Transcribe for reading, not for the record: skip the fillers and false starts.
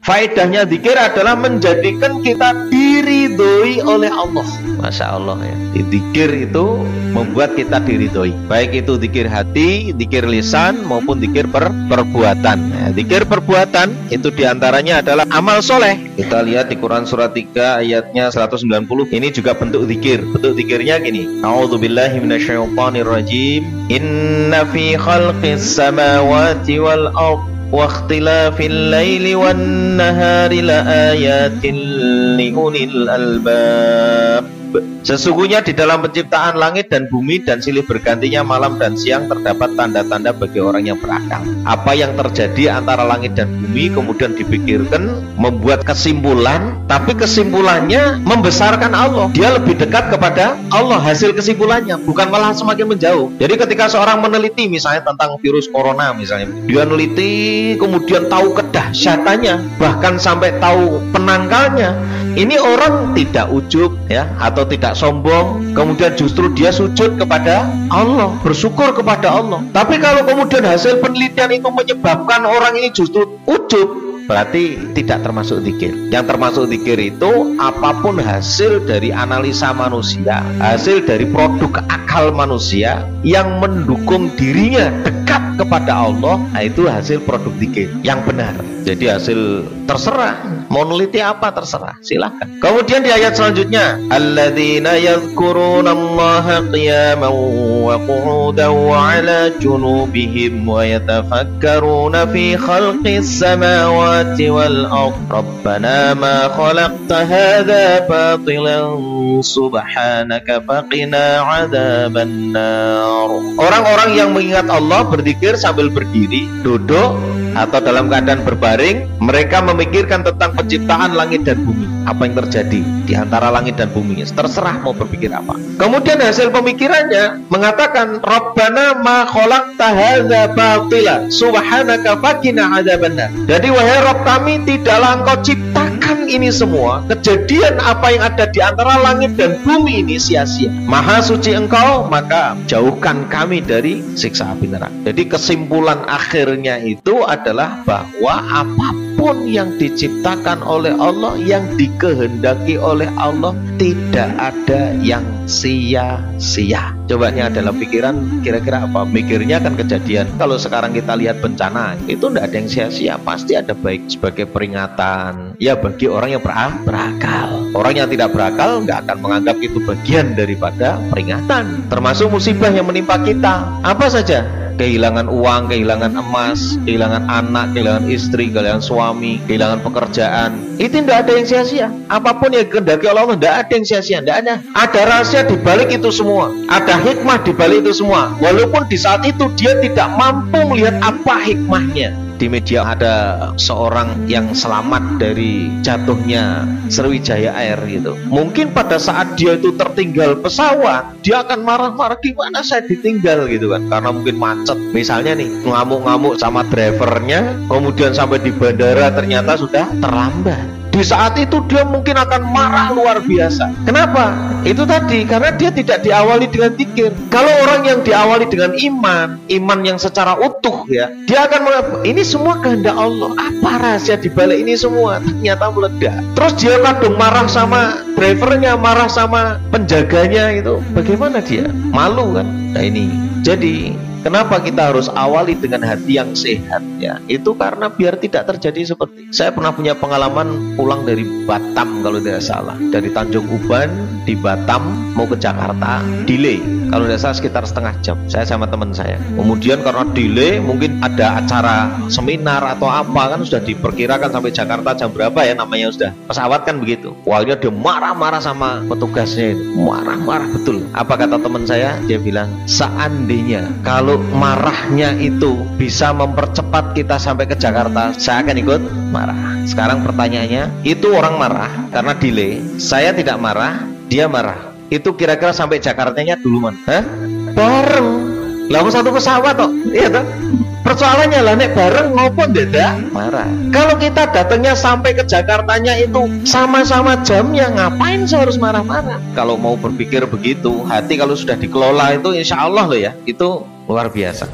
Faedahnya zikir adalah menjadikan kita diridhoi oleh Allah. Masya Allah ya. Zikir itu membuat kita diridhoi. Baik itu zikir hati, zikir lisan maupun zikir perbuatan. Ya, zikir perbuatan itu diantaranya adalah amal soleh. Kita lihat di Quran surat 3 ayatnya 190. Ini juga bentuk zikir. Bentuk zikirnya gini. A'udzubillahi minasyaitonirrajim. Inna fi khalqis samawati wal ardh wa ikhtilafil laili wan nahari la ayatin li ulil albab. Sesungguhnya di dalam penciptaan langit dan bumi dan silih bergantinya malam dan siang terdapat tanda-tanda bagi orang yang berakal. Apa yang terjadi antara langit dan bumi kemudian dipikirkan, membuat kesimpulan, tapi kesimpulannya membesarkan Allah. Dia lebih dekat kepada Allah hasil kesimpulannya, bukan malah semakin menjauh. Jadi ketika seorang meneliti misalnya tentang virus corona misalnya, dia meneliti kemudian tahu kedahsyatannya, bahkan sampai tahu penangkalnya. Ini orang tidak ujub ya, atau tidak sombong, kemudian justru dia sujud kepada Allah, bersyukur kepada Allah. Tapi kalau kemudian hasil penelitian itu menyebabkan orang ini justru ujub, berarti tidak termasuk zikir. Yang termasuk zikir itu apapun hasil dari analisa manusia, hasil dari produk akal manusia yang mendukung dirinya dekat kepada Allah, nah itu hasil produk zikir yang benar. Jadi hasil terserah, mau neliti apa terserah, silahkan. Kemudian di ayat selanjutnya, alladzina yadhkurunallaha qiyaman wa qu'udan wa 'ala junubihim wa yatafakkaruna fi khalqis samawati wal ardh rabbana ma khalaqta hadza batilan subhanaka faqina 'adzabannar. Orang-orang yang mengingat Allah berzikir sambil berdiri, duduk atau dalam keadaan berbaring, mereka memikirkan tentang penciptaan langit dan bumi. Apa yang terjadi di antara langit dan bumi, terserah mau berpikir apa. Kemudian hasil pemikirannya mengatakan Rabbana ma khalaqta hadza batila subhanaka faqina adzabannar. Jadi wahai Rabb kami, tidaklah engkau ciptakan ini semua, kejadian apa yang ada di antara langit dan bumi ini sia-sia. Maha suci engkau, maka jauhkan kami dari siksa api neraka. Jadi kesimpulan akhirnya itu adalah bahwa apapun yang diciptakan oleh Allah, yang dikehendaki oleh Allah, tidak ada yang sia-sia. Coba ini adalah pikiran, kira-kira apa? Mikirnya kan kejadian. Kalau sekarang kita lihat bencana, itu tidak ada yang sia-sia, pasti ada baik sebagai peringatan. Ya bagi orang yang berakal. Orang yang tidak berakal nggak akan menganggap itu bagian daripada peringatan. Termasuk musibah yang menimpa kita, apa saja? Kehilangan uang, kehilangan emas, kehilangan anak, kehilangan istri, kehilangan suami, kehilangan pekerjaan. Itu tidak ada yang sia-sia. Apapun yang kehendaki Allah, tidak ada yang sia-sia, tidak ada. Ada rahasia di balik itu semua. Ada hikmah di balik itu semua. Walaupun di saat itu dia tidak mampu melihat apa hikmahnya. Di media ada seorang yang selamat dari jatuhnya Sriwijaya Air gitu. Mungkin pada saat dia itu tertinggal pesawat, dia akan marah-marah, gimana saya ditinggal gitu kan, karena mungkin macet misalnya nih, ngamuk-ngamuk sama drivernya, kemudian sampai di bandara ternyata sudah terlambat. Di saat itu dia mungkin akan marah luar biasa. Kenapa? Itu tadi, karena dia tidak diawali dengan zikir. Kalau orang yang diawali dengan iman yang secara utuh ya, dia akan mengatakan, ini semua kehendak Allah. Apa rahasia di balik ini semua? Ternyata meledak. Terus dia kadang marah sama drivernya, marah sama penjaganya itu. Bagaimana dia? Malu kan? Nah ini. Jadi kenapa kita harus awali dengan hati yang sehat ya? Itu karena biar tidak terjadi seperti, saya pernah punya pengalaman pulang dari Batam kalau tidak salah, dari Tanjung Uban di Batam mau ke Jakarta, delay kalau tidak salah sekitar setengah jam, saya sama teman saya. Kemudian karena delay, mungkin ada acara seminar atau apa kan, sudah diperkirakan sampai Jakarta jam berapa ya, namanya sudah pesawat kan begitu. Wahnya dia marah-marah sama petugasnya itu, marah-marah betul. Apa kata teman saya? Dia bilang, seandainya kalau marahnya itu bisa mempercepat kita sampai ke Jakarta, saya akan ikut marah. Sekarang pertanyaannya, itu orang marah karena delay, saya tidak marah, dia marah. Itu kira-kira sampai Jakartanya dulu man? Hah? Bareng. Lah satu pesawat toh, iya toh? Persoalannya lah nek bareng ngopo ndak marah. Kalau kita datangnya sampai ke Jakartanya itu sama-sama jamnya, ngapain saya harus marah-marah? Kalau mau berpikir begitu, hati kalau sudah dikelola itu insya Allah loh ya, itu luar biasa.